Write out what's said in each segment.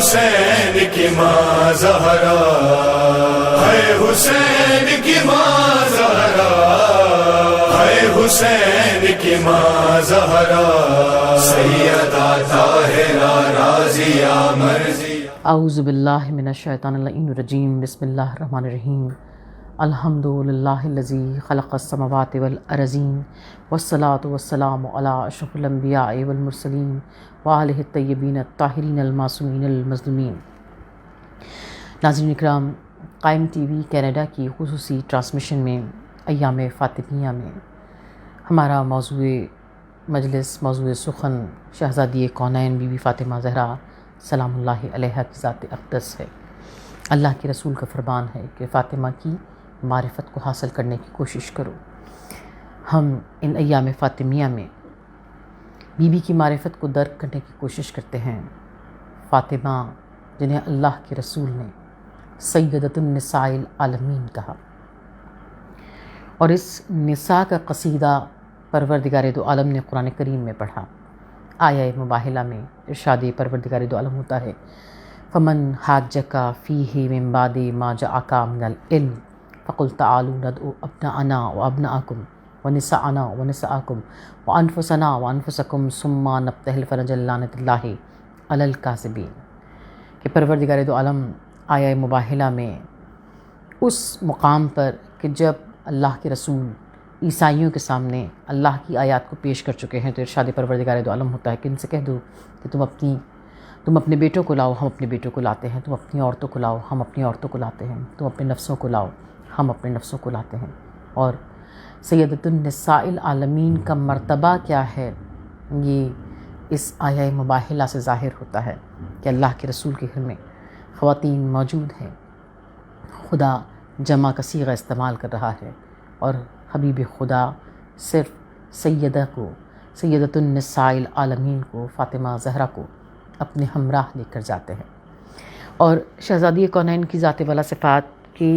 حسین کی ماں زہرا، ہے حسین کی ماں زہرا، ہے حسین کی ماں زہرا، سیدہ طاہرہ راضیہ مرضیہ۔ اعوذ باللہ من الشیطان اللعین الرجیم، بسم اللہ الرحمن الرحیم۔ الحمد للہ الذی خلق السماوات والارضین، والصلاة والسلام علی اشرف الانبیاء والمرسلین وآلہ الطیبین الطاہرین المعصومین المظلومین۔ ناظرین اکرام، قائم ٹی وی کینیڈا کی خصوصی ٹرانسمیشن میں ایام فاطمیہ میں ہمارا موضوع مجلس، موضوع سخن شہزادی کونین بی بی فاطمہ زہرا سلام اللہ علیہا کی ذات اقدس ہے۔ اللہ کے رسول کا فرمان ہے کہ فاطمہ کی معرفت کو حاصل کرنے کی کوشش کرو۔ ہم ان ایام فاطمیہ میں بی بی کی معرفت کو درک کرنے کی کوشش کرتے ہیں۔ فاطمہ جنہیں اللہ کے رسول نے سیدۃ النساء العالمین کہا، اور اس نساء کا قصیدہ پروردگار دو عالم نے قرآن کریم میں پڑھا۔ آیہ مباہلہ میں ارشاد پروردگار دو عالم ہوتا ہے، فمن حاجک فیہ من بعد ما جاءک من العلم فقل تعالوا ندعو ابناءنا وابناءکم ونساءنا ونساءکم وانفسنا وانفسکم ثم نبتہل فنجعل لعنۃ اللہ علی الکاذبین۔ کہ پروردگار دو عالم آیہ مباہلہ میں اس مقام پر کہ جب اللہ کے رسول عیسائیوں کے سامنے اللہ کی آیات کو پیش کر چکے ہیں، تو ارشاد پروردگار دو عالم ہوتا ہے کہ ان سے کہہ دو کہ تم اپنے بیٹوں کو لاؤ، ہم اپنے بیٹوں کو لاتے ہیں، تم اپنی عورتوں کو لاؤ، ہم اپنی عورتوں کو لاتے ہیں، تم اپنے نفسوں کو لاؤ، ہم اپنے نفسوں کو لاتے ہیں۔ اور سیدۃ النساء العالمین کا مرتبہ کیا ہے، یہ اس آیہ مباہلہ سے ظاہر ہوتا ہے کہ اللہ کے رسول کے گھر میں خواتین موجود ہیں۔ خدا جمع کا صیغہ استعمال کر رہا ہے، اور حبیب خدا صرف سیدہ کو، سیدۃ النساء العالمین کو، فاطمہ زہرا کو اپنے ہمراہ لے کر جاتے ہیں۔ اور شہزادی کونین کی ذات والا صفات کہ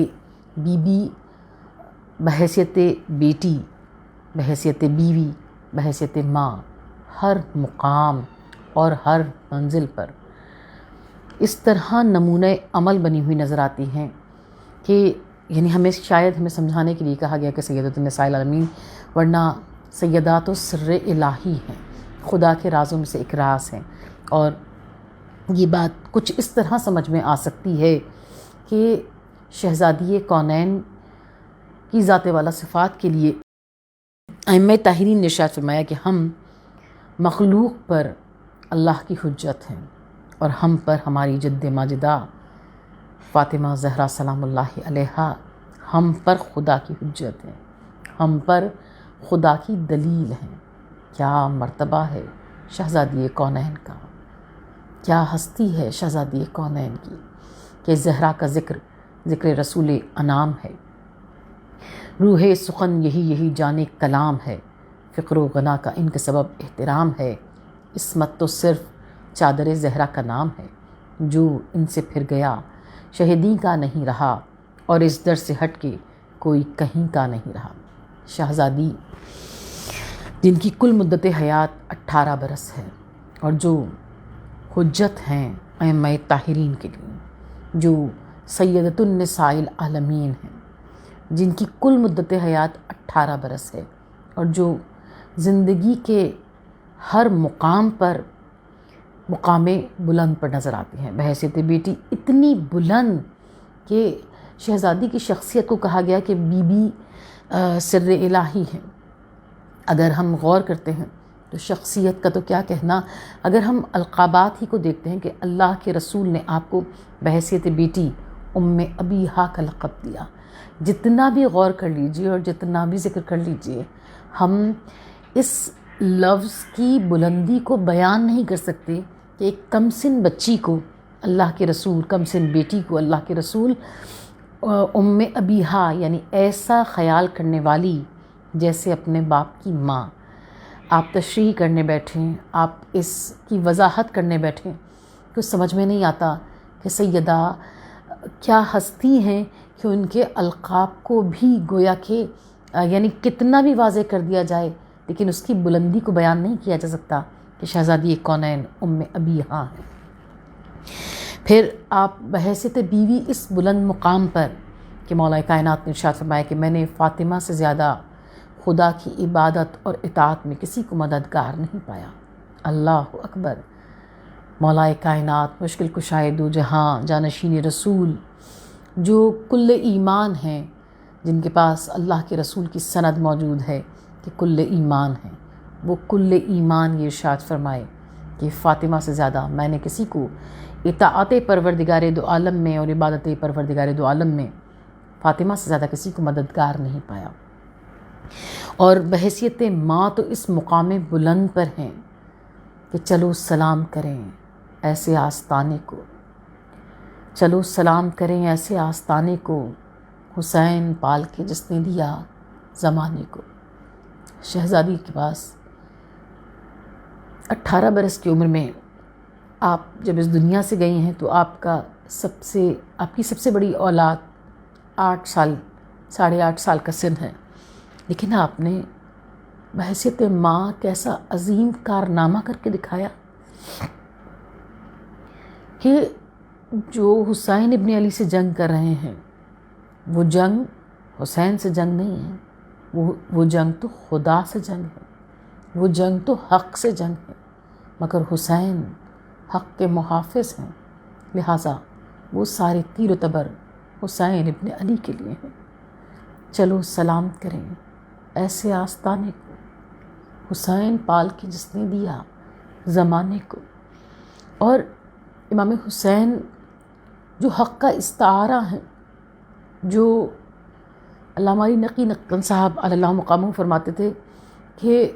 بی بی بحیثیت بیٹی، بحیثیت بیوی، بحیثیت ماں، ہر مقام اور ہر منزل پر اس طرح نمونہ عمل بنی ہوئی نظر آتی ہیں کہ یعنی شاید ہمیں سمجھانے کے لیے کہا گیا کہ سیدۃ النساء العالمین، ورنہ سیدات و سر الہی ہیں، خدا کے رازوں میں سے ایک راز ہیں۔ اور یہ بات کچھ اس طرح سمجھ میں آ سکتی ہے کہ شہزادی کونین کی ذات والا صفات کے لیے ائمہ طاہرین نے ارشاد فرمایا کہ ہم مخلوق پر اللہ کی حجت ہیں، اور ہم پر ہماری جد ماجدہ فاطمہ زہرا سلام اللہ علیہا ہم پر خدا کی حجت ہیں، ہم پر خدا کی دلیل ہیں۔ کیا مرتبہ ہے شہزادی کونین کا، کیا ہستی ہے شہزادی کونین کی کہ زہرا کا ذکر رسول انعام ہے۔ روح سخن یہی جانے کلام ہے، فقر و غنا کا ان کے سبب احترام ہے۔ عصمت تو صرف چادر زہرا کا نام ہے، جو ان سے پھر گیا شہیدی کا نہیں رہا، اور اس در سے ہٹ کے کوئی کہیں کا نہیں رہا۔ شہزادی جن کی کل مدت حیات 18 برس ہے، اور جو حجت ہیں ائمہ طاہرین کے لیے، جو سیدۃ النساء العالمین ہیں، جن کی کل مدت حیات 18 برس ہے، اور جو زندگی کے ہر مقام پر مقام بلند پر نظر آتی ہیں، بحیثیت بیٹی اتنی بلند کہ شہزادی کی شخصیت کو کہا گیا کہ بی بی سر الہی ہیں۔ اگر ہم غور کرتے ہیں تو شخصیت کا تو کیا کہنا، اگر ہم القابات ہی کو دیکھتے ہیں کہ اللہ کے رسول نے آپ کو بحیثیت بیٹی ام ابیہا کا لقب دیا، جتنا بھی غور کر لیجئے اور جتنا بھی ذکر کر لیجئے، ہم اس لفظ کی بلندی کو بیان نہیں کر سکتے کہ ایک کم سن بچی کو اللہ کے رسول، کم سن بیٹی کو اللہ کے رسول ام ابیہا، یعنی ایسا خیال کرنے والی جیسے اپنے باپ کی ماں۔ آپ تشریح کرنے بیٹھیں، آپ اس کی وضاحت کرنے بیٹھیں تو سمجھ میں نہیں آتا کہ سیدہ کیا ہستی ہیں کہ ان کے القاب کو بھی گویا کہ یعنی کتنا بھی واضح کر دیا جائے لیکن اس کی بلندی کو بیان نہیں کیا جا سکتا کہ شہزادی کونین ام ابیہا ہیں۔ پھر آپ بحیثیت بیوی اس بلند مقام پر کہ مولا کائنات نے ارشاد فرمایا کہ میں نے فاطمہ سے زیادہ خدا کی عبادت اور اطاعت میں کسی کو مددگار نہیں پایا۔ اللہ اکبر۔ مولا کائنات، مشکل کشائے دو جہاں، جانشین رسول، جو کل ایمان ہیں، جن کے پاس اللہ کے رسول کی سند موجود ہے کہ کل ایمان ہے، وہ کل ایمان یہ ارشاد فرمائے کہ فاطمہ سے زیادہ میں نے کسی کو اطاعت پروردگار دو عالم میں اور عبادت پروردگار دو عالم میں فاطمہ سے زیادہ کسی کو مددگار نہیں پایا۔ اور بحیثیت ماں تو اس مقام بلند پر ہیں کہ چلو سلام کریں ایسے آستانے کو، چلو سلام کریں ایسے آستانے کو، حسین پال کے جس نے دیا زمانے کو۔ شہزادی کے پاس 18 برس کی عمر میں آپ جب اس دنیا سے گئی ہیں تو آپ کی سب سے بڑی اولاد 8 سال، 8.5 سال کا سن ہے، لیکن آپ نے بحیثیت ماں کیسا عظیم کارنامہ کر کے دکھایا کہ جو حسین ابن علی سے جنگ کر رہے ہیں، وہ جنگ حسین سے جنگ نہیں ہے، وہ جنگ تو خدا سے جنگ ہے، وہ جنگ تو حق سے جنگ ہے، مگر حسین حق کے محافظ ہیں، لہٰذا وہ سارے تیر و تبر حسین ابن علی کے لیے ہیں۔ چلو سلام کریں ایسے آستانے کو، حسین پال کے جس نے دیا زمانے کو۔ اور امام حسین جو حق کا استعارہ ہیں، جو علامہ علی نقی نقن صاحب علی اللہ مقامہ فرماتے تھے کہ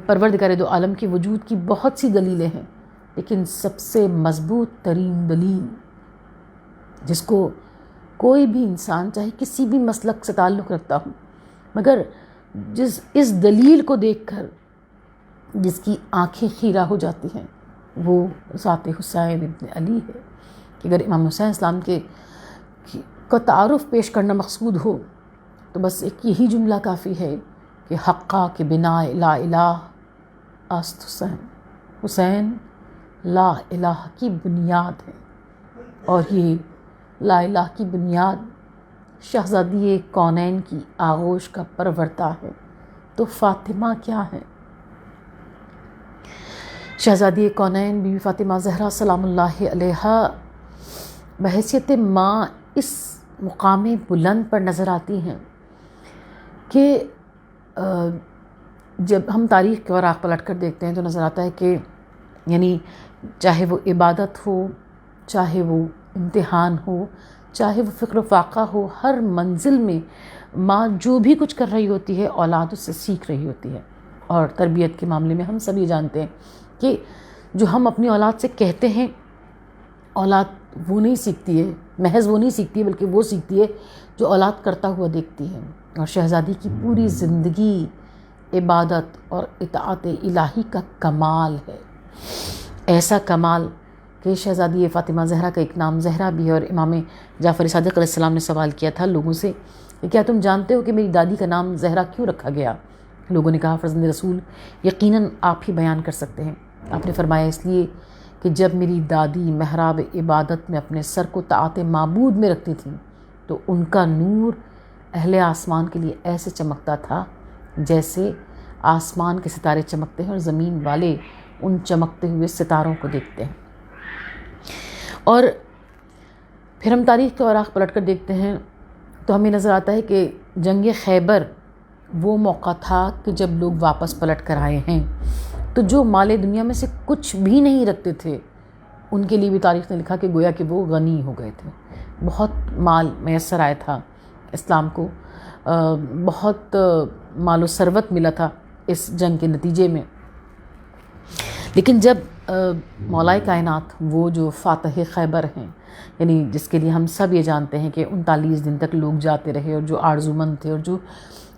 پروردگار دو عالم کے وجود کی بہت سی دلیلیں ہیں، لیکن سب سے مضبوط ترین دلیل جس کو کوئی بھی انسان چاہے کسی بھی مسلک سے تعلق رکھتا ہوں، مگر اس دلیل کو دیکھ کر جس کی آنکھیں خیرہ ہو جاتی ہیں، وہ ذات حسین ابن علی ہے۔ کہ اگر امام حسین اسلام کا تعارف پیش کرنا مقصود ہو تو بس ایک یہی جملہ کافی ہے کہ حقا کے بنا لا الہ است حسین، حسین لا الہ کی بنیاد ہے، اور یہ لا الہ کی بنیاد شہزادی کونین کی آغوش کا پرورتا ہے، تو فاطمہ کیا ہے؟ شہزادی کونین بی بی فاطمہ زہرا سلام اللہ علیہا بحیثیت ماں اس مقام بلند پر نظر آتی ہیں کہ جب ہم تاریخ کے اوراق پلٹ کر دیکھتے ہیں تو نظر آتا ہے کہ یعنی چاہے وہ عبادت ہو، چاہے وہ امتحان ہو، چاہے وہ فکر و فاقہ ہو، ہر منزل میں ماں جو بھی کچھ کر رہی ہوتی ہے اولاد اس سے سیکھ رہی ہوتی ہے۔ اور تربیت کے معاملے میں ہم سب یہ جانتے ہیں کہ جو ہم اپنی اولاد سے کہتے ہیں، اولاد وہ نہیں سیکھتی ہے، محض وہ نہیں سیکھتی ہے، بلکہ وہ سیکھتی ہے جو اولاد کرتا ہوا دیکھتی ہے۔ اور شہزادی کی پوری زندگی عبادت اور اطاعت الہی کا کمال ہے، ایسا کمال کہ شہزادی فاطمہ زہرا کا ایک نام زہرا بھی ہے۔ اور امام جعفر صادق علیہ السلام نے سوال کیا تھا لوگوں سے کہ کیا تم جانتے ہو کہ میری دادی کا نام زہرا کیوں رکھا گیا؟ لوگوں نے کہا فرزند رسول یقیناً آپ ہی بیان کر سکتے ہیں۔ آپ نے فرمایا اس لیے کہ جب میری دادی محراب عبادت میں اپنے سر کو طاعت معبود میں رکھتی تھیں تو ان کا نور اہل آسمان کے لیے ایسے چمکتا تھا جیسے آسمان کے ستارے چمکتے ہیں اور زمین والے ان چمکتے ہوئے ستاروں کو دیکھتے ہیں۔ اور پھر ہم تاریخ کے اوراق پلٹ کر دیکھتے ہیں تو ہمیں نظر آتا ہے کہ جنگ خیبر وہ موقع تھا کہ جب لوگ واپس پلٹ کر آئے ہیں تو جو مال دنیا میں سے کچھ بھی نہیں رکھتے تھے ان کے لیے بھی تاریخ نے لکھا کہ گویا کہ وہ غنی ہو گئے تھے، بہت مال میسر آیا تھا اسلام کو، بہت مال و ثروت ملا تھا اس جنگ کے نتیجے میں۔ لیکن جب مولا کائنات وہ جو فاتح خیبر ہیں، یعنی جس کے لیے ہم سب یہ جانتے ہیں کہ 39 دن تک لوگ جاتے رہے، اور جو آرزومند تھے اور جو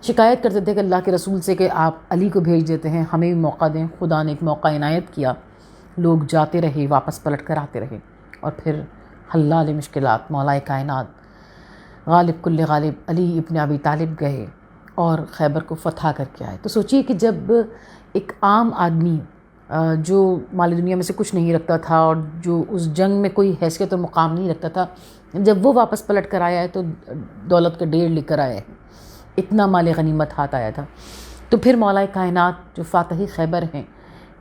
شکایت کرتے تھے کہ اللہ کے رسول سے کہ آپ علی کو بھیج دیتے ہیں، ہمیں بھی موقع دیں، خدا نے ایک موقع عنایت کیا، لوگ جاتے رہے، واپس پلٹ کر آتے رہے، اور پھر حلال مشکلات مولا کائنات غالب کل غالب علی ابن ابی طالب گئے اور خیبر کو فتح کر کے آئے۔ تو سوچئے کہ جب ایک عام آدمی جو مالی دنیا میں سے کچھ نہیں رکھتا تھا اور جو اس جنگ میں کوئی حیثیت اور مقام نہیں رکھتا تھا، جب وہ واپس پلٹ کر آیا ہے تو دولت کا ڈھیر لے کر آیا ہے، اتنا مال غنیمت ہاتھ آیا تھا۔ تو پھر مولا کائنات جو فاتح خیبر ہیں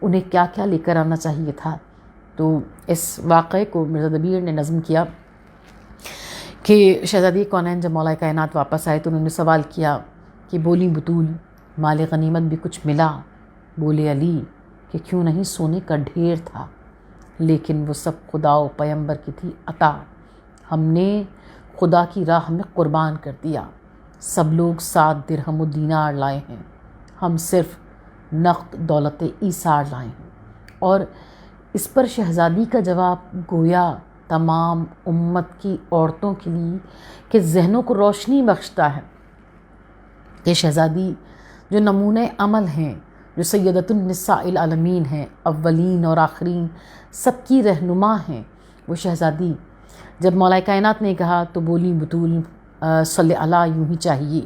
انہیں کیا کیا لے کر آنا چاہیے تھا۔ تو اس واقعے کو مرزا دبیر نے نظم کیا کہ شہزادی کونین جب مولا کائنات واپس آئے تو انہوں نے سوال کیا کہ بولی بطول مال غنیمت بھی کچھ ملا؟ بولے علی کہ کیوں نہیں، سونے کا ڈھیر تھا، لیکن وہ سب خدا و پیغمبر کی تھی عطا، ہم نے خدا کی راہ میں قربان کر دیا۔ سب لوگ 7 درہم و دینار لائے ہیں، ہم صرف نقد دولت ایثار لائے ہیں۔ اور اس پر شہزادی کا جواب گویا تمام امت کی عورتوں کے لیے کہ ذہنوں کو روشنی بخشتا ہے کہ شہزادی جو نمونہ عمل ہیں، جو سیدۃ النساء العالمین ہیں، اولین اور آخرین سب کی رہنما ہیں، وہ شہزادی جب مولا کائنات نے کہا تو بولی بطول صلی اللہ یوں ہی چاہیے،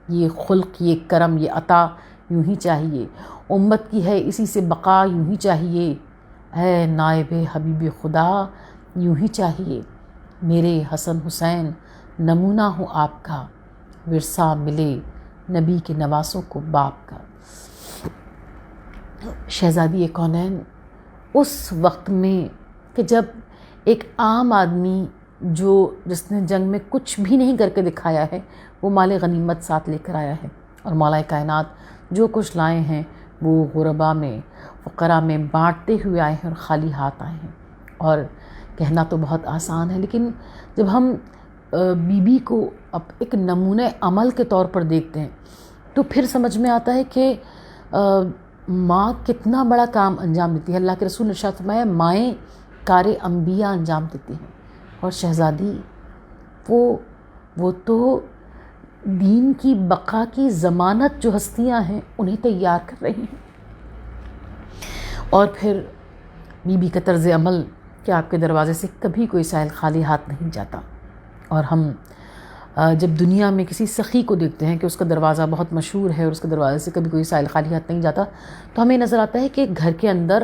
یہ خلق، یہ کرم، یہ عطا یوں ہی چاہیے، امت کی ہے اسی سے بقا یوں ہی چاہیے، اے نائب حبیب خدا یوں ہی چاہیے، میرے حسن حسین نمونہ ہوں آپ کا، ورثہ ملے نبی کے نواسوں کو باپ کا۔ شہزادی کونین اس وقت میں کہ جب ایک عام آدمی جس نے جنگ میں کچھ بھی نہیں کر کے دکھایا ہے وہ مال غنیمت ساتھ لے کر آیا ہے، اور مولا کائنات جو کچھ لائے ہیں وہ غربا میں، فقراء میں بانٹتے ہوئے آئے ہیں اور خالی ہاتھ آئے ہیں۔ اور کہنا تو بہت آسان ہے، لیکن جب ہم بی بی کو اب ایک نمونہ عمل کے طور پر دیکھتے ہیں تو پھر سمجھ میں آتا ہے کہ ماں کتنا بڑا کام انجام دیتی ہے۔ اللہ کے رسول نے ارشاد فرمایا مائیں کار انبیاء انجام دیتی ہیں، اور شہزادی وہ تو دین کی بقا کی ضمانت جو ہستیاں ہیں انہیں تیار کر رہی ہیں۔ اور پھر بی بی کا طرز عمل کہ آپ کے دروازے سے کبھی کوئی سائل خالی ہاتھ نہیں جاتا، اور ہم جب دنیا میں کسی سخی کو دیکھتے ہیں کہ اس کا دروازہ بہت مشہور ہے اور اس کے دروازے سے کبھی کوئی سائل خالی ہاتھ نہیں جاتا، تو ہمیں نظر آتا ہے کہ گھر کے اندر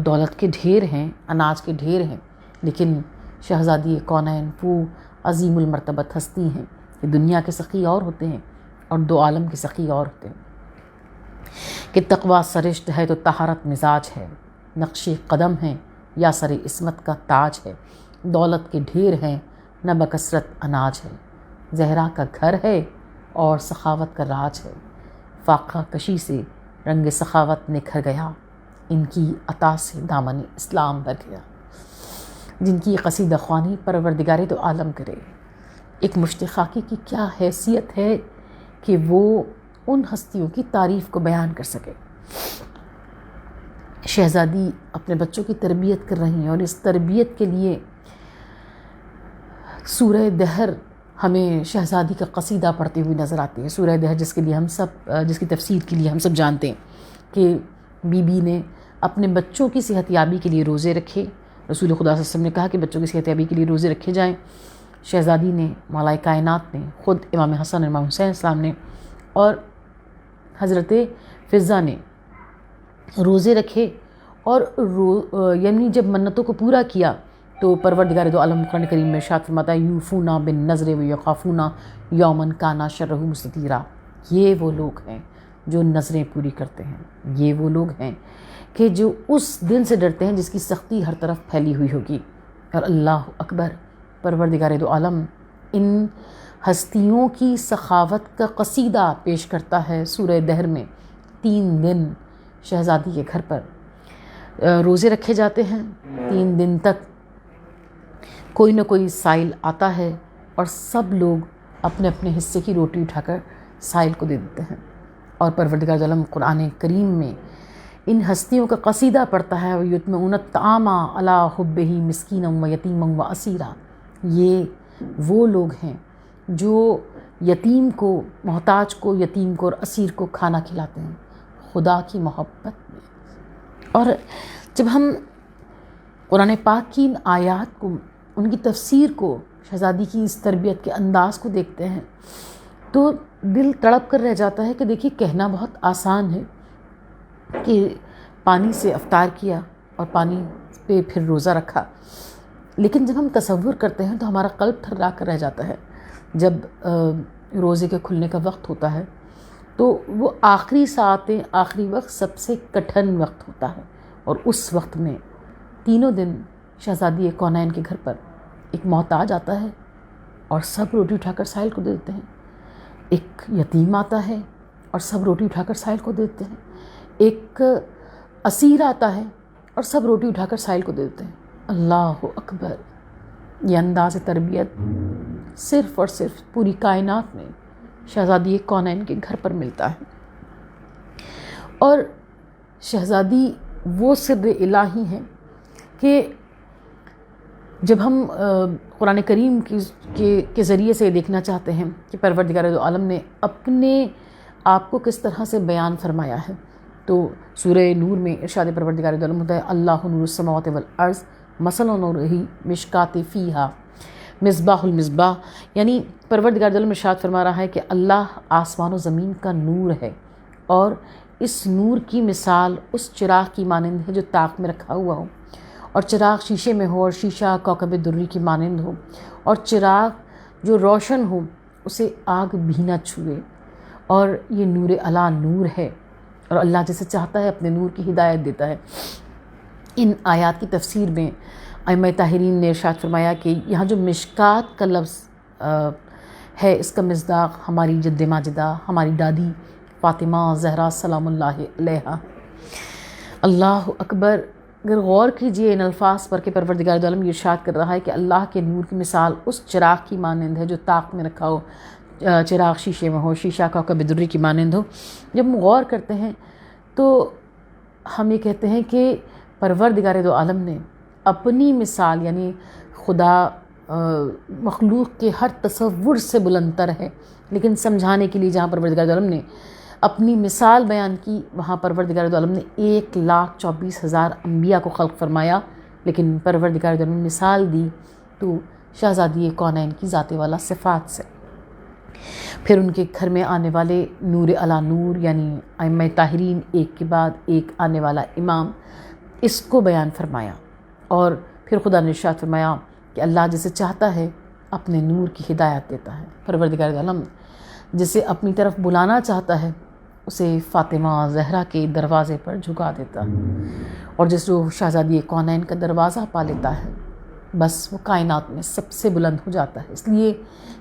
دولت کے ڈھیر ہیں، اناج کے ڈھیر ہیں، لیکن شہزادی کونین وہ عظیم المرتبت ہستی ہیں کہ دنیا کے سخی اور ہوتے ہیں اور دو عالم کے سخی اور ہوتے ہیں، کہ تقویٰ سرشت ہے تو طہارت مزاج ہے، نقش قدم ہے یا سر عصمت کا تاج ہے، دولت کے ڈھیر ہیں نہ بکثرت اناج ہے، زہرا کا گھر ہے اور سخاوت کا راج ہے، فاقہ کشی سے رنگ سخاوت نکھر گیا، ان کی عطا سے دامن اسلام بھر گیا۔ جن کی قصیدہ خوانی پروردگار تو عالم کرے، ایک مشت خاکی کی کیا حیثیت ہے کہ وہ ان ہستیوں کی تعریف کو بیان کر سکے۔ شہزادی اپنے بچوں کی تربیت کر رہی ہیں، اور اس تربیت کے لیے سورہ دہر ہمیں شہزادی کا قصیدہ پڑھتے ہوئے نظر آتی ہے۔ سورہ دہر جس کی تفسیر کے لیے ہم سب جانتے ہیں کہ بی بی نے اپنے بچوں کی صحت یابی کے لیے روزے رکھے، رسول خدا صلی اللہ علیہ وسلم نے کہا کہ بچوں کی صحت یابی کے لیے روزے رکھے جائیں۔ شہزادی نے، مولا کائنات نے، خود امام حسن امام حسین السلام نے اور حضرت فضہ نے روزے رکھے، اور یعنی جب منتوں کو پورا کیا تو پروردگار دو عالم قرآن کریم میں ارشاد فرماتا ہے یوفونا بالنذر ویخافونا یوما کان شرہ مستطیرا، یہ وہ لوگ ہیں جو نظریں پوری کرتے ہیں، یہ وہ لوگ ہیں کہ جو اس دن سے ڈرتے ہیں جس کی سختی ہر طرف پھیلی ہوئی ہوگی۔ اور اللہ اکبر، پروردگار دو عالم ان ہستیوں کی سخاوت کا قصیدہ پیش کرتا ہے سورہ دہر میں۔ 3 دن شہزادی کے گھر پر روزے رکھے جاتے ہیں، 3 دن تک کوئی نہ کوئی سائل آتا ہے اور سب لوگ اپنے اپنے حصے کی روٹی اٹھا کر سائل کو دے دیتے ہیں، اور پروردگار عالم قرآن کریم میں ان ہستیوں کا قصیدہ پڑھتا ہے وَيُطْعِمُونَ الطَّعَامَ عَلَىٰ حُبِّهِ مِسْكِينًا وَيَتِيمًا وَأَسِيرًا، یہ وہ لوگ ہیں جو یتیم کو، محتاج کو، یتیم کو اور اسیر کو کھانا کھلاتے ہیں خدا کی محبت میں۔ اور جب ہم قرآن پاک کی ان آیات کو، ان کی تفسیر کو، شہزادی کی اس تربیت کے انداز کو دیکھتے ہیں تو دل تڑپ کر رہ جاتا ہے کہ دیکھیے کہنا بہت آسان ہے کہ پانی سے افطار کیا اور پانی پہ پھر روزہ رکھا، لیکن جب ہم تصور کرتے ہیں تو ہمارا قلب تھرا کر رہ جاتا ہے۔ جب روزے کے کھلنے کا وقت ہوتا ہے تو وہ آخری ساعتیں، آخری وقت سب سے کٹھن وقت ہوتا ہے، اور اس وقت میں تینوں دن شہزادی کونین کے گھر پر ایک محتاج آتا ہے اور سب روٹی اٹھا کر سائل کو دے دیتے ہیں، ایک یتیم آتا ہے اور سب روٹی اٹھا کر سائل کو دے دیتے ہیں، ایک اسیر آتا ہے اور سب روٹی اٹھا کر سائل کو دے دیتے ہیں۔ اللہ اکبر! یہ انداز تربیت صرف اور صرف پوری کائنات میں شہزادی کونین کے گھر پر ملتا ہے۔ اور شہزادی وہ سر الہی ہیں کہ جب ہم قرآن کریم کے ذریعے سے دیکھنا چاہتے ہیں کہ پروردگار دو عالم نے اپنے آپ کو کس طرح سے بیان فرمایا ہے، تو سورہ نور میں ارشاد پروردگار دو عالم ہوتا ہے، اللہ نور السماوات والارض مثل نورہ مشکات فیہا مصباح المصباح، یعنی پروردگار دو عالم ارشاد فرما رہا ہے کہ اللہ آسمان و زمین کا نور ہے، اور اس نور کی مثال اس چراغ کی مانند ہے جو طاق میں رکھا ہوا ہو، اور چراغ شیشے میں ہو اور شیشہ کوکب دری کی مانند ہو، اور چراغ جو روشن ہو اسے آگ بھی نہ چھوئے، اور یہ نور علا نور ہے، اور اللہ جسے چاہتا ہے اپنے نور کی ہدایت دیتا ہے۔ ان آیات کی تفسیر میں ائمہ طاہرین نے ارشاد فرمایا کہ یہاں جو مشکات کا لفظ ہے، اس کا مصداق ہماری جد ماجدہ، ہماری دادی فاطمہ زہرا سلام اللہ علیہا۔ اللہ اکبر! اگر غور کیجئے ان الفاظ پر کہ پروردگار دو عالم یہ ارشاد کر رہا ہے کہ اللہ کے نور کی مثال اس چراغ کی مانند ہے جو طاق میں رکھا ہو، چراغ شیشے میں ہو، شیشہ کوکب دری کی مانند ہو، جب ہم غور کرتے ہیں تو ہم یہ کہتے ہیں کہ پروردگار دو عالم نے اپنی مثال، یعنی خدا مخلوق کے ہر تصور سے بلند تر ہے، لیکن سمجھانے کے لیے جہاں پروردگار دو عالم نے اپنی مثال بیان کی، وہاں پروردگار دو عالم نے 1,24,000 انبیاء کو خلق فرمایا، لیکن پروردگار دو عالم نے مثال دی تو شہزادی کونین کی ذات والا صفات سے۔ پھر ان کے گھر میں آنے والے نور علا نور، یعنی ائمہ طاہرین ایک کے بعد ایک آنے والا امام، اس کو بیان فرمایا، اور پھر خدا نے ارشاد فرمایا کہ اللہ جسے چاہتا ہے اپنے نور کی ہدایت دیتا ہے۔ پروردگار دو عالم جسے اپنی طرف بلانا چاہتا ہے اسے فاطمہ زہرا کے دروازے پر جھکا دیتا ہے، اور جس جو شہزادی کونین کا دروازہ پا لیتا ہے بس وہ کائنات میں سب سے بلند ہو جاتا ہے، اس لیے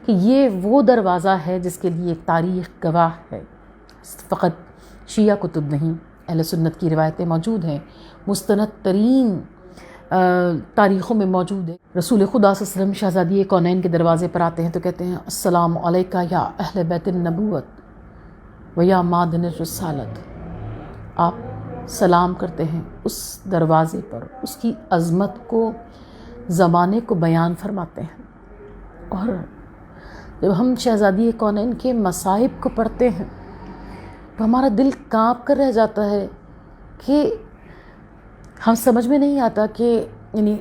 کہ یہ وہ دروازہ ہے جس کے لیے تاریخ گواہ ہے۔ فقط شیعہ کتب نہیں، اہل سنت کی روایتیں موجود ہیں، مستند ترین تاریخوں میں موجود ہے۔ رسول خدا صلی اللہ علیہ وسلم شہزادی کونین کے دروازے پر آتے ہیں تو کہتے ہیں، السلام علیکہ یا اہل بیت النبوت و یا معدن الرسالت۔ آپ سلام کرتے ہیں اس دروازے پر، اس کی عظمت کو، زمانے کو بیان فرماتے ہیں۔ اور جب ہم شہزادی کونین کے مصائب کو پڑھتے ہیں تو ہمارا دل کانپ کر رہ جاتا ہے کہ ہم سمجھ میں نہیں آتا کہ یعنی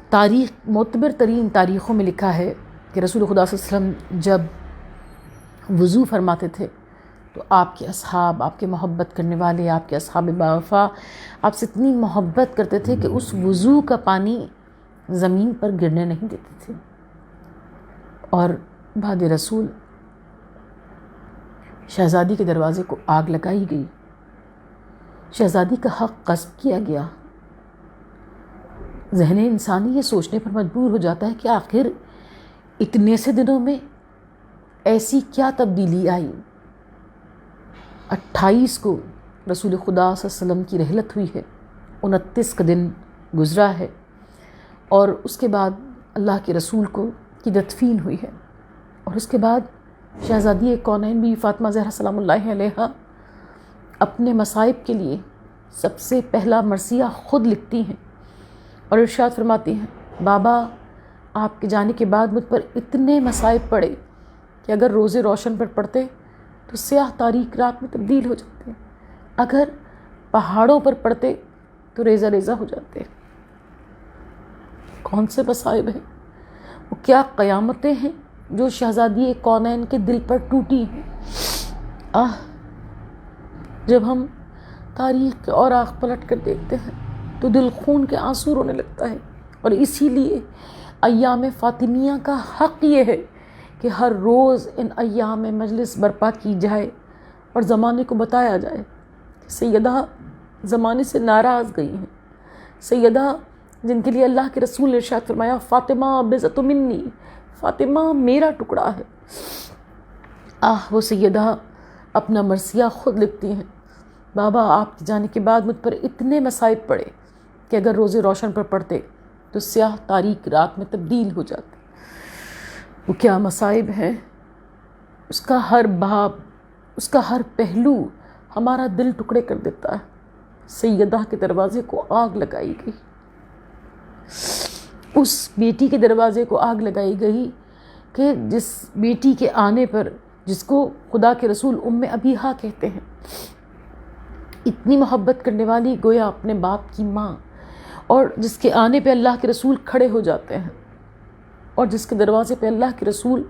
تاریخ، معتبر ترین تاریخوں میں لکھا ہے کہ رسول خدا صلی اللہ علیہ وسلم جب وضو فرماتے تھے تو آپ کے اصحاب، آپ کے محبت کرنے والے، آپ کے اصحاب باوفا آپ سے اتنی محبت کرتے تھے کہ اس وضو کا پانی زمین پر گرنے نہیں دیتے تھے۔ اور بعد رسول شہزادی کے دروازے کو آگ لگائی گئی، شہزادی کا حق غصب کیا گیا۔ ذہن انسانی یہ سوچنے پر مجبور ہو جاتا ہے کہ آخر اتنے سے دنوں میں ایسی کیا تبدیلی آئی۔ 28 کو رسول خدا صلی اللہ علیہ وسلم کی رحلت ہوئی ہے، 29 کا دن گزرا ہے، اور اس کے بعد اللہ کے رسول کی تدفین ہوئی ہے، اور اس کے بعد شہزادی کونین بھی فاطمہ زہرا سلام اللہ علیہا اپنے مصائب کے لیے سب سے پہلا مرثیہ خود لکھتی ہیں اور ارشاد فرماتی ہیں، بابا آپ کے جانے کے بعد مجھ پر اتنے مصائب پڑے کہ اگر روزے روشن پر پڑتے تو سیاہ تاریک رات میں تبدیل ہو جاتے، اگر پہاڑوں پر پڑتے تو ریزہ ریزہ ہو جاتے۔ کون سے مصائب ہیں؟ وہ کیا قیامتیں ہیں جو شہزادی کونین کے دل پر ٹوٹی ہیں۔ جب ہم تاریخ کے اوراق پلٹ کر دیکھتے ہیں تو دل خون کے آنسو رونے لگتا ہے۔ اور اسی لیے ایام فاطمیہ کا حق یہ ہے کہ ہر روز ان ایام میں مجلس برپا کی جائے اور زمانے کو بتایا جائے کہ سیدہ زمانے سے ناراض گئی ہیں، سیدہ جن کے لیے اللہ کے رسول نے ارشاد فرمایا فاطمہ بضعۃ منی، فاطمہ میرا ٹکڑا ہے۔ وہ سیدہ اپنا مرثیہ خود لکھتی ہیں، بابا آپ کے جانے کے بعد مجھ پر اتنے مصائب پڑے کہ اگر روزے روشن پر پڑتے تو سیاہ تاریک رات میں تبدیل ہو جاتے۔ وہ کیا مصائب ہیں، اس کا ہر باب، اس کا ہر پہلو ہمارا دل ٹکڑے کر دیتا ہے۔ سیدہ کے دروازے کو آگ لگائی گئی، اس بیٹی کے دروازے کو آگ لگائی گئی کہ جس بیٹی کے آنے پر، جس کو خدا کے رسول ام ابیہا کہتے ہیں، اتنی محبت کرنے والی گویا اپنے باپ کی ماں، اور جس کے آنے پہ اللہ کے رسول کھڑے ہو جاتے ہیں، اور جس کے دروازے پہ اللہ کے رسول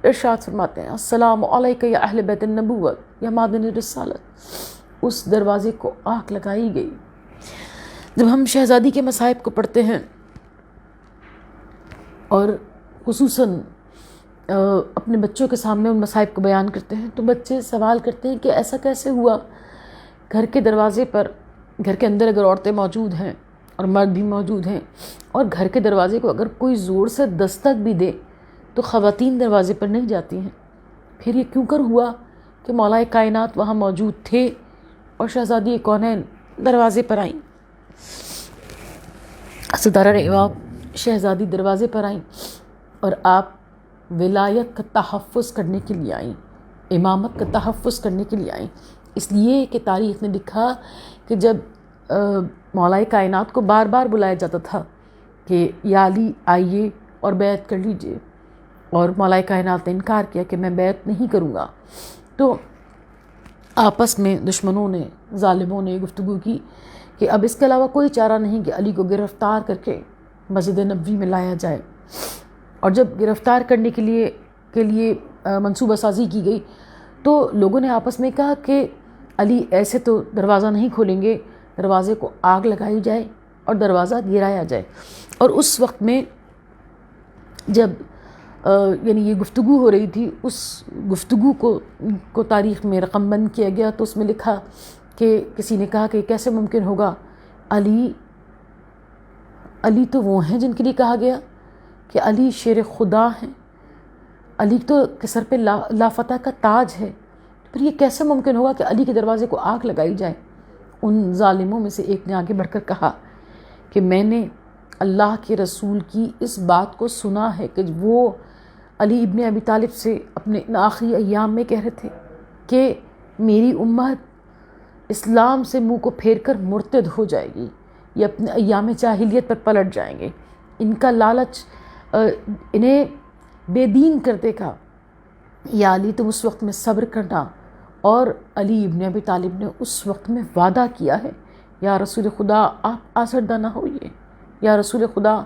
ارشاد فرماتے ہیں السلام علیکہ یا اہل بیت النبوت یا مادن الرسالت، اس دروازے کو آگ لگائی گئی۔ جب ہم شہزادی کے مصائب کو پڑھتے ہیں اور خصوصاً اپنے بچوں کے سامنے ان مصائب کو بیان کرتے ہیں تو بچے سوال کرتے ہیں کہ ایسا کیسے ہوا، گھر کے دروازے پر، گھر کے اندر اگر عورتیں موجود ہیں اور مرد بھی موجود ہیں، اور گھر کے دروازے کو اگر کوئی زور سے دستک بھی دے تو خواتین دروازے پر نہیں جاتی ہیں، پھر یہ کیوں کر ہوا کہ مولا کائنات وہاں موجود تھے اور شہزادی کونین دروازے پر آئیں؟ ستارہ امام شہزادی دروازے پر آئیں اور آپ ولایت کا تحفظ کرنے کے لیے آئیں، امامت کا تحفظ کرنے کے لیے آئیں۔ اس لیے کہ تاریخ نے لکھا کہ جب مولا کائنات کو بار بار بلایا جاتا تھا کہ یا علی آئیے اور بیعت کر لیجئے، اور مولا کائنات نے انکار کیا کہ میں بیعت نہیں کروں گا، تو آپس میں دشمنوں نے، ظالموں نے گفتگو کی کہ اب اس کے علاوہ کوئی چارہ نہیں کہ علی کو گرفتار کر کے مسجد نبوی میں لایا جائے۔ اور جب گرفتار کرنے کے لیے منصوبہ سازی کی گئی تو لوگوں نے آپس میں کہا کہ علی ایسے تو دروازہ نہیں کھولیں گے، دروازے کو آگ لگائی جائے اور دروازہ گرایا جائے۔ اور اس وقت میں جب یعنی یہ گفتگو ہو رہی تھی، اس گفتگو کو تاریخ میں رقم بند کیا گیا، تو اس میں لکھا کہ کسی نے کہا کہ کیسے ممکن ہوگا، علی تو وہ ہیں جن کے لیے کہا گیا کہ علی شیر خدا ہیں، علی تو کے سر پہ لافتہ کا تاج ہے، پھر یہ کیسے ممکن ہوگا کہ علی کے دروازے کو آگ لگائی جائے؟ ان ظالموں میں سے ایک نے آگے بڑھ کر کہا کہ میں نے اللہ کے رسول کی اس بات کو سنا ہے کہ وہ علی ابن ابی طالب سے اپنے آخری ایام میں کہہ رہے تھے کہ میری امت اسلام سے منہ کو پھیر کر مرتد ہو جائے گی، یہ اپنے ایام جاہلیت پر پلٹ جائیں گے، ان کا لالچ انہیں بے دین کر دے گا۔ یا علی تم اس وقت میں صبر کرنا، اور علی ابن ابی طالب نے اس وقت میں وعدہ کیا ہے، یا رسول خدا آپ آزردہ نہ ہوئیے، یا رسول خدا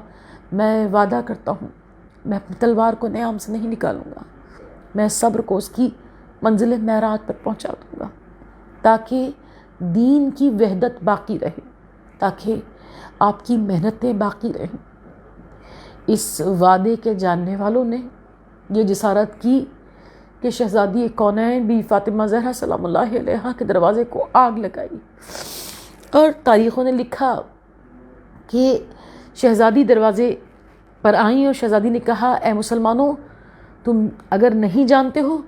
میں وعدہ کرتا ہوں میں اپنی تلوار کو نیام سے نہیں نکالوں گا، میں صبر کو اس کی منزل معراج پر پہنچا دوں گا تاکہ دین کی وحدت باقی رہے، تاکہ آپ کی محنتیں باقی رہیں۔ اس وعدے کے جاننے والوں نے یہ جسارت کی کہ شہزادی کونین بھی فاطمہ زہرا سلام اللہ علیہا کے دروازے کو آگ لگائی، اور تاریخوں نے لکھا کہ شہزادی دروازے پر آئیں اور شہزادی نے کہا اے مسلمانوں، تم اگر نہیں جانتے ہو،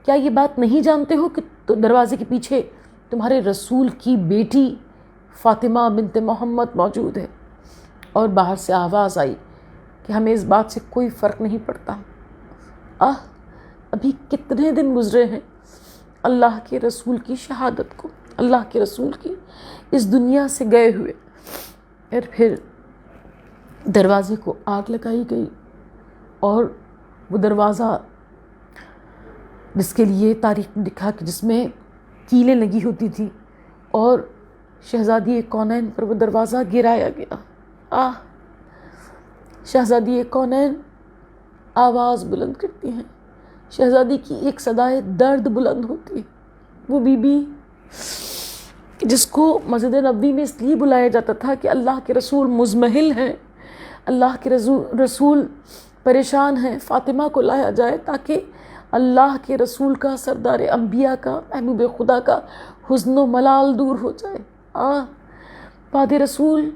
کیا یہ بات نہیں جانتے ہو کہ دروازے کے پیچھے تمہارے رسول کی بیٹی فاطمہ بنت محمد موجود ہے؟ اور باہر سے آواز آئی کہ ہمیں اس بات سے کوئی فرق نہیں پڑتا، ابھی کتنے دن گزرے ہیں اللہ کے رسول کی شہادت کو، اللہ کے رسول کی اس دنیا سے گئے ہوئے۔ اور پھر دروازے کو آگ لگائی گئی، اور وہ دروازہ جس کے لیے تاریخ نے لکھا کہ جس میں کیلیں لگی ہوتی تھی، اور شہزادی کونین پر وہ دروازہ گرایا گیا۔ شہزادی کونین آواز بلند کرتی ہیں، شہزادی کی ایک صدائے درد بلند ہوتی ہے، وہ بی بی جس کو مسجد نبوی میں اس لیے بلایا جاتا تھا کہ اللہ کے رسول مزمحل ہیں، اللہ کے رسول پریشان ہیں، فاطمہ کو لایا جائے تاکہ اللہ کے رسول کا، سردار انبیاء کا، محبوب خدا کا حزن و ملال دور ہو جائے۔ بعد رسول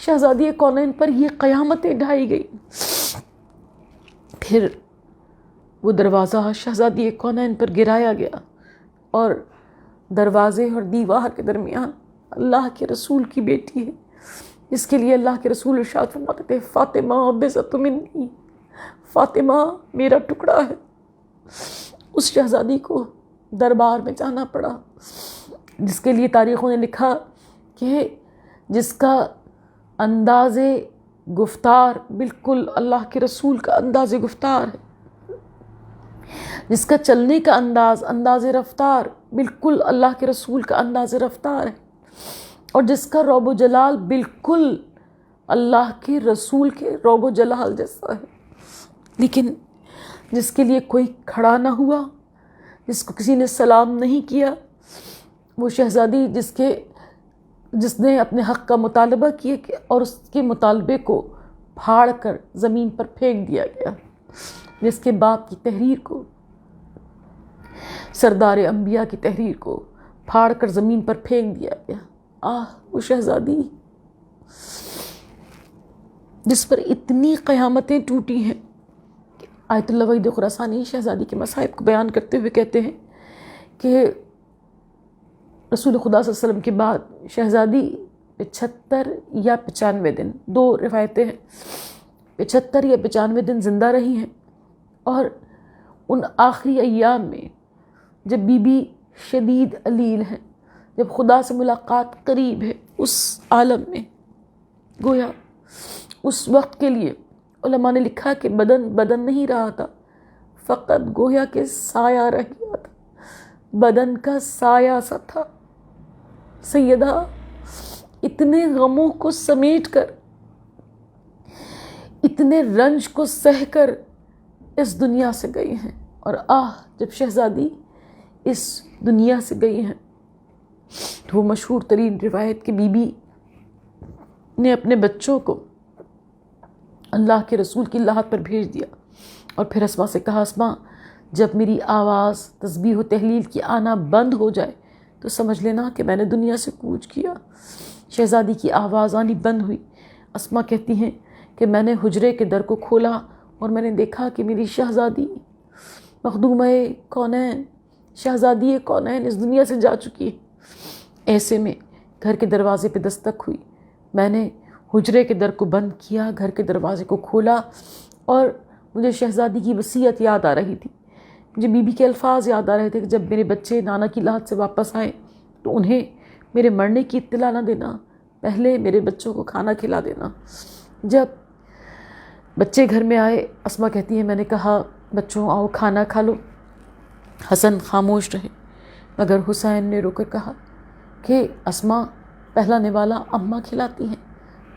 شہزادی کونین پر یہ قیامتیں ڈھائی گئی۔ پھر وہ دروازہ شہزادی کونین پر گرایا گیا اور دروازے اور دیوار کے درمیان اللہ کے رسول کی بیٹی ہے، جس کے لیے اللہ کے رسول ارشاد فرماتے تھے فاطمہ بضعۃ منی، فاطمہ میرا ٹکڑا ہے۔ اس شہزادی کو دربار میں جانا پڑا، جس کے لیے تاریخوں نے لکھا کہ جس کا انداز گفتار بالکل اللہ کے رسول کا انداز گفتار ہے، جس کا چلنے کا انداز رفتار بالکل اللہ کے رسول کا انداز رفتار ہے، اور جس کا روب و جلال بالکل اللہ کے رسول کے روب و جلال جیسا ہے، لیکن جس کے لیے کوئی کھڑا نہ ہوا، جس کو کسی نے سلام نہیں کیا، وہ شہزادی جس نے اپنے حق کا مطالبہ کیا اور اس کے مطالبے کو پھاڑ کر زمین پر پھینک دیا گیا، جس کے باپ کی تحریر کو، سردار انبیاء کی تحریر کو پھاڑ کر زمین پر پھینک دیا گیا۔ وہ شہزادی جس پر اتنی قیامتیں ٹوٹی ہیں کہ آیت اللہ وحید خراسانی شہزادی کے مصائب کو بیان کرتے ہوئے کہتے ہیں کہ رسول خدا صلی اللہ علیہ وسلم کے بعد شہزادی 75 یا 95 دن، 2 روایتیں ہیں، 75 یا 95 دن زندہ رہی ہیں، اور ان آخری ایام میں جب بی بی شدید علیل ہیں، جب خدا سے ملاقات قریب ہے، اس عالم میں گویا اس وقت کے لیے علماء نے لکھا کہ بدن نہیں رہا تھا، فقط گویا کہ سایہ رہ گیا تھا، بدن کا سایہ سا تھا۔ سیدہ اتنے غموں کو سمیٹ کر، اتنے رنج کو سہ کر اس دنیا سے گئی ہیں، اور جب شہزادی اس دنیا سے گئی ہیں تو وہ مشہور ترین روایت کہ بی بی نے اپنے بچوں کو اللہ کے رسول کی لاحت پر بھیج دیا، اور پھر اسما سے کہا اسما جب میری آواز تسبیح و تحلیل کی آنا بند ہو جائے تو سمجھ لینا کہ میں نے دنیا سے کوچ کیا۔ شہزادی کی آواز آنی بند ہوئی۔ اسما کہتی ہیں کہ میں نے حجرے کے در کو کھولا اور میں نے دیکھا کہ میری شہزادی مخدومہ کونین، شہزادی کونین اس دنیا سے جا چکی ہے۔ ایسے میں گھر کے دروازے پہ دستک ہوئی، میں نے حجرے کے در کو بند کیا، گھر کے دروازے کو کھولا، اور مجھے شہزادی کی وصیت یاد آ رہی تھی، مجھے بی بی کے الفاظ یاد آ رہے تھے کہ جب میرے بچے نانا کی لاحت سے واپس آئیں تو انہیں میرے مرنے کی اطلاع نہ دینا، پہلے میرے بچوں کو کھانا کھلا دینا۔ جب بچے گھر میں آئے، اسما کہتی ہیں میں نے کہا بچوں آؤ کھانا کھا لو۔ حسن خاموش رہے، مگر حسین نے رو کر کہا کہ اسما پہلا نوالا اماں کھلاتی ہیں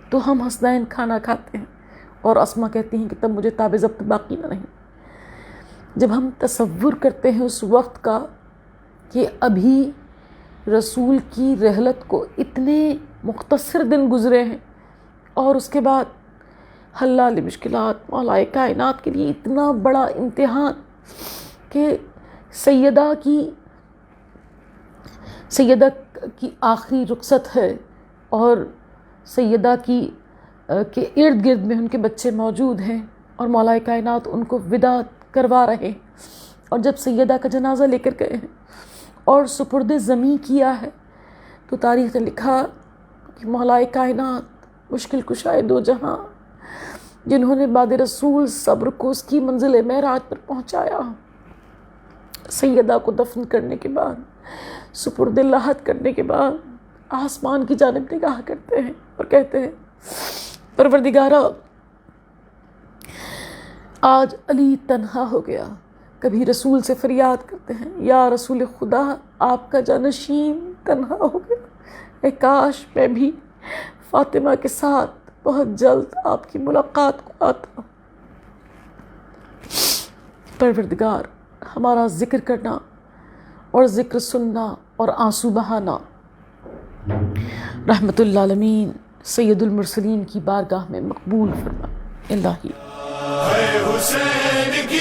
تو ہم حسنین کھانا کھاتے ہیں، اور اسما کہتی ہیں کہ تب مجھے تاب ضبط باقی نہ رہی۔ جب ہم تصور کرتے ہیں اس وقت کا کہ ابھی رسول کی رحلت کو اتنے مختصر دن گزرے ہیں، اور اس کے بعد حل مشکلات مولا کائنات کے لیے اتنا بڑا امتحان کہ سیدہ کی آخری رخصت ہے، اور سیدہ کے ارد گرد میں ان کے بچے موجود ہیں، اور مولا کائنات ان کو وداع کروا رہے ہیں، اور جب سیدہ کا جنازہ لے کر گئے ہیں اور سپرد زمیں کیا ہے تو تاریخ نے لکھا کہ مولا کائنات مشکل کشائے دو جہاں، جنہوں نے بعد رسول صبر کو اس کی منزل معراج پر پہنچایا، سیدہ کو دفن کرنے کے بعد، سپرد لاحت کرنے کے بعد آسمان کی جانب نگاہ کرتے ہیں اور کہتے ہیں پروردگارا آج علی تنہا ہو گیا۔ کبھی رسول سے فریاد کرتے ہیں یا رسول خدا آپ کا جانشین تنہا ہو گیا، اے کاش میں بھی فاطمہ کے ساتھ بہت جلد آپ کی ملاقات کو آتا۔ پروردگار ہمارا ذکر کرنا اور ذکر سننا اور آنسو بہانا رحمت العالمین سید المرسلین کی بارگاہ میں مقبول فرما الہی۔ ہے حسین کی